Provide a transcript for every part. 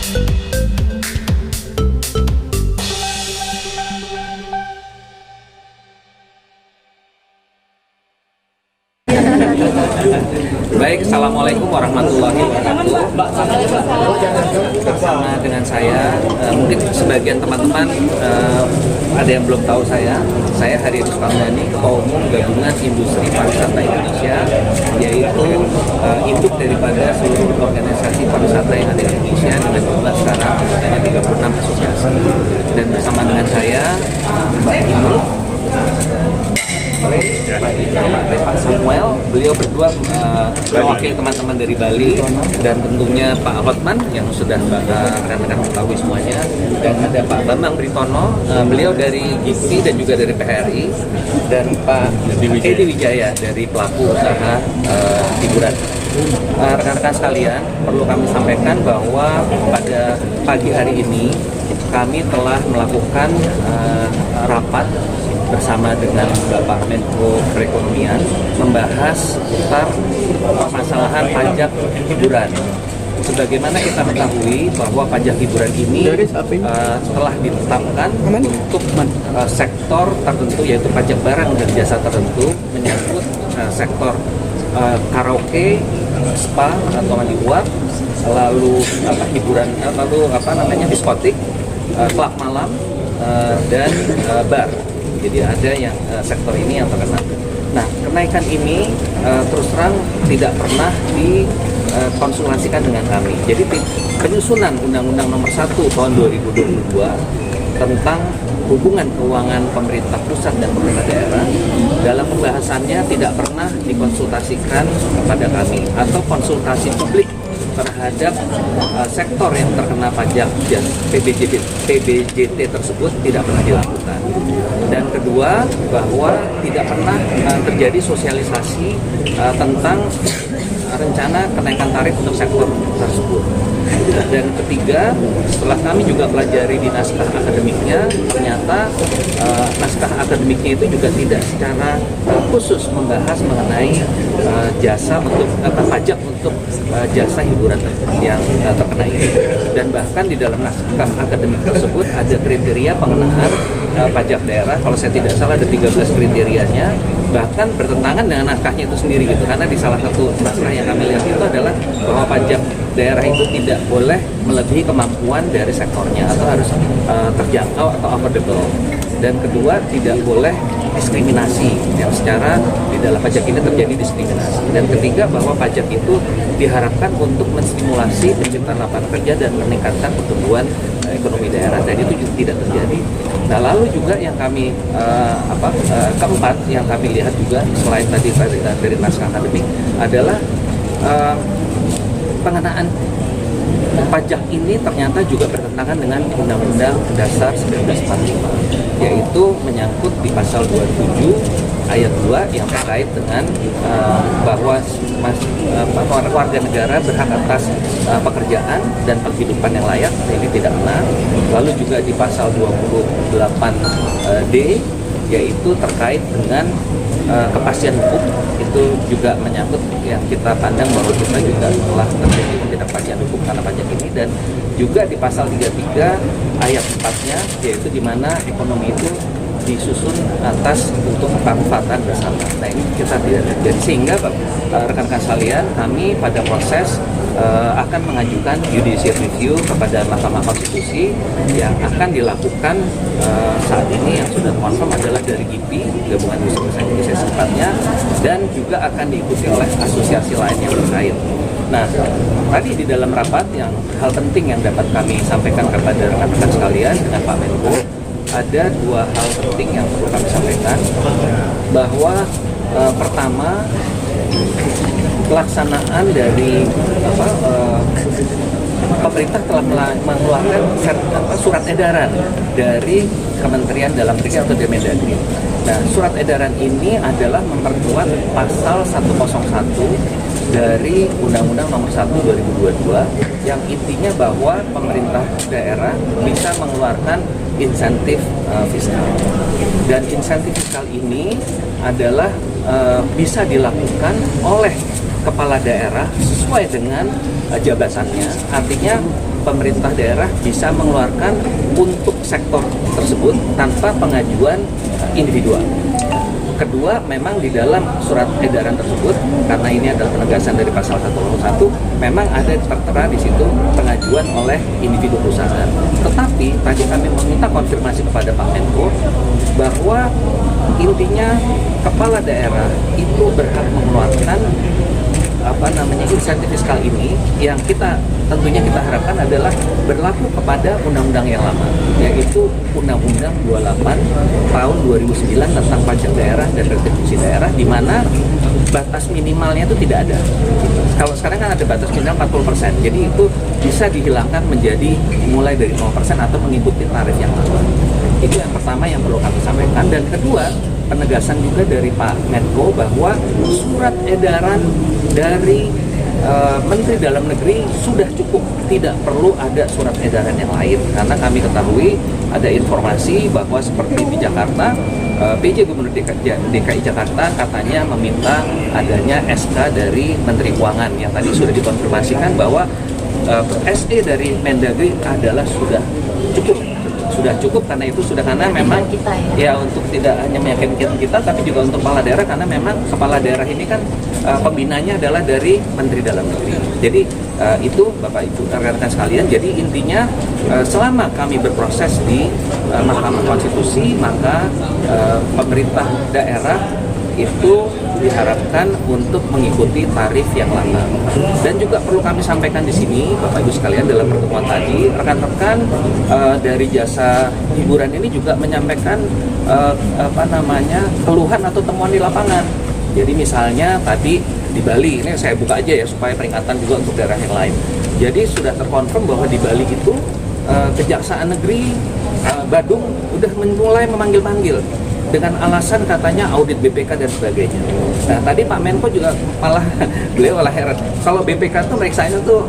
Baik, Assalamualaikum warahmatullahi wabarakatuh. Bersama dengan saya, mungkin sebagian teman-teman ada yang belum tahu saya Hadi Ruskamdani, Ketua Umum Gabungan Industri Pariwisata Indonesia, yaitu induk daripada seluruh organisasi pariwisata yang ada di Indonesia dengan jumlah sekarang ada 36 asosiasi. Dan bersama dengan saya, Mbak Ibu, Pak Samuel, beliau berdua mewakili teman-teman dari Bali, dan tentunya Pak Hotman yang sudah rekan-rekan ketahui semuanya, dan ada Pak Bambang Britono, beliau dari GIPI dan juga dari PHRI, dan Pak Edi Wijaya dari pelaku usaha hiburan. Rekan-rekan sekalian, perlu kami sampaikan bahwa pada pagi hari ini kami telah melakukan rapat bersama dengan Bapak Menko Perekonomian membahas seputar permasalahan pajak hiburan. Sebagaimana kita ketahui bahwa pajak hiburan ini telah ditetapkan untuk sektor tertentu, yaitu pajak barang dan jasa tertentu, menyangkut sektor karaoke, spa atau mandi uap, lalu hiburan, lalu diskotik, klub malam, dan bar. Jadi ada yang sektor ini yang terkena. Nah, kenaikan ini terus terang tidak pernah dikonsultasikan dengan kami. Jadi penyusunan Undang-Undang Nomor 1 Tahun 2022 tentang hubungan keuangan pemerintah pusat dan pemerintah daerah, dalam pembahasannya tidak pernah dikonsultasikan kepada kami, atau konsultasi publik terhadap sektor yang terkena pajak PBJT tersebut tidak pernah dilakukan. Dan kedua, bahwa tidak pernah terjadi sosialisasi tentang rencana kenaikan tarif untuk sektor tersebut. Dan ketiga, setelah kami juga pelajari di naskah akademiknya, ternyata naskah akademiknya itu juga tidak secara khusus membahas mengenai jasa untuk pajak untuk jasa hiburan yang terkena ini. Dan bahkan di dalam naskah akademik tersebut ada kriteria pengenaan pajak daerah. Kalau saya tidak salah ada 13 kriterianya, bahkan bertentangan dengan naskahnya itu sendiri gitu. Karena di salah satu naskah yang kami lihat itu adalah bahwa pajak daerah itu tidak boleh melebihi kemampuan dari sektornya, atau harus terjangkau atau affordable. Dan kedua, tidak boleh diskriminasi, yang secara di dalam pajak ini terjadi diskriminasi. Dan ketiga, bahwa pajak itu diharapkan untuk menstimulasi penciptaan lapangan kerja dan meningkatkan pertumbuhan ekonomi daerah, dan itu juga tidak terjadi. Nah, lalu juga yang kami keempat yang kami lihat juga selain tadi dari naskah akademik adalah pengenaan pajak ini ternyata juga bertentangan dengan Undang-Undang Dasar 1945, yaitu menyangkut di pasal 27 ayat 2 yang terkait dengan bahwa warga negara berhak atas pekerjaan dan penghidupan yang layak. Ini tidak benar. Lalu juga di pasal 28D yaitu terkait dengan kepastian hukum, itu juga menyangkut yang kita pandang bahwa kita juga telah terjadi ketidakpastian hukum karena pajak ini. Dan juga di pasal 33 ayat 4-nya, yaitu di mana ekonomi itu disusun atas untuk kemanfaatan bersama. Nah, ini kita tidak terjadi, sehingga rekan-rekan sekalian, kami pada proses akan mengajukan judicial review kepada Mahkamah Konstitusi yang akan dilakukan saat ini. Yang sudah confirm adalah dari GIPI, Gabungan Industri Indonesia sepatnya, dan juga akan diikuti oleh asosiasi lain yang terkait. Nah, tadi di dalam rapat yang hal penting yang dapat kami sampaikan kepada rekan-rekan sekalian dengan Pak Menko, ada dua hal penting yang perlu kami sampaikan, bahwa pertama, pelaksanaan dari pemerintah telah mengeluarkan surat edaran dari Kementerian Dalam Negeri atau Kemendagri. Nah, surat edaran ini adalah memperkuat pasal 101 dari Undang-Undang Nomor 1 2022 yang intinya bahwa pemerintah daerah bisa mengeluarkan insentif fiskal. Dan insentif fiskal ini adalah bisa dilakukan oleh kepala daerah sesuai dengan jabatannya. Artinya pemerintah daerah bisa mengeluarkan untuk sektor tersebut tanpa pengajuan individual. Kedua, memang di dalam surat edaran tersebut, karena ini adalah penegasan dari pasal 101, memang ada tertera di situ pengajuan oleh individu perusahaan. Tetapi tadi kami meminta konfirmasi kepada Pak Menko bahwa intinya kepala daerah itu berhak mengeluarkan insentif fiskal ini yang tentunya kita harapkan adalah berlaku kepada undang-undang yang lama, yaitu Undang-Undang 28 tahun 2009 tentang pajak daerah dan retribusi daerah, di mana batas minimalnya itu tidak ada. Kalau sekarang kan ada batas minimal 40%, jadi itu bisa dihilangkan menjadi mulai dari 0% atau mengikuti tarif yang lama. Itu yang pertama yang perlu kami sampaikan. Dan kedua, penegasan juga dari Pak Menko bahwa surat edaran dari Menteri Dalam Negeri sudah cukup, tidak perlu ada surat edaran yang lain, karena kami ketahui ada informasi bahwa seperti di Jakarta, PJ Gubernur DKI Jakarta katanya meminta adanya SK dari Menteri Keuangan yang tadi sudah dikonfirmasikan bahwa SE dari Mendagri adalah sudah cukup karena memang ya untuk tidak hanya meyakinkan kita tapi juga untuk kepala daerah, karena memang kepala daerah ini kan pembinanya adalah dari Menteri Dalam Negeri. Jadi itu Bapak Ibu rekan-rekan sekalian, jadi intinya selama kami berproses di Mahkamah Konstitusi, maka pemerintah daerah itu diharapkan untuk mengikuti tarif yang lama. Dan juga perlu kami sampaikan di sini, Bapak Ibu sekalian, dalam pertemuan tadi, rekan-rekan dari jasa hiburan ini juga menyampaikan keluhan atau temuan di lapangan. Jadi misalnya tadi di Bali, ini saya buka aja ya supaya peringatan juga untuk daerah yang lain. Jadi sudah terkonfirm bahwa di Bali itu Kejaksaan Negeri Badung udah mulai memanggil-panggil dengan alasan katanya audit BPK dan sebagainya. Nah tadi Pak Menko juga beliau malah heran kalau BPK tuh meriksanya tuh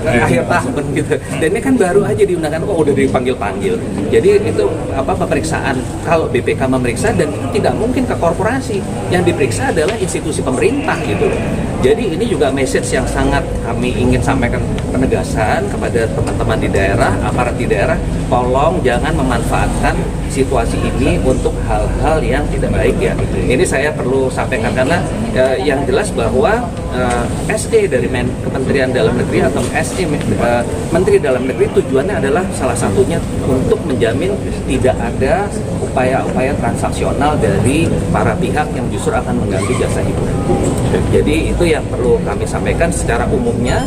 akhir tahun gitu. Dan ini kan baru aja diundangkan kok udah dipanggil-panggil. Jadi itu pemeriksaan kalau BPK memeriksa, dan tidak mungkin ke korporasi, yang diperiksa adalah institusi pemerintah gitu. Jadi ini juga message yang sangat kami ingin sampaikan, penegasan kepada teman-teman di daerah, aparat di daerah, tolong jangan memanfaatkan situasi ini untuk hal-hal yang tidak baik ya. Ini saya perlu sampaikan karena yang jelas bahwa SE dari Kementerian Dalam Negeri atau SE Menteri Dalam Negeri tujuannya adalah salah satunya untuk menjamin tidak ada upaya-upaya transaksional dari para pihak yang justru akan mengganggu jasa hiburan. Jadi itu yang perlu kami sampaikan secara umumnya.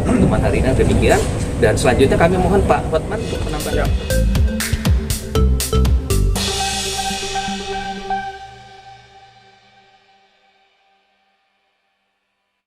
Pertemuan hari ini demikian, dan selanjutnya kami mohon Pak Hotman untuk menambahkan.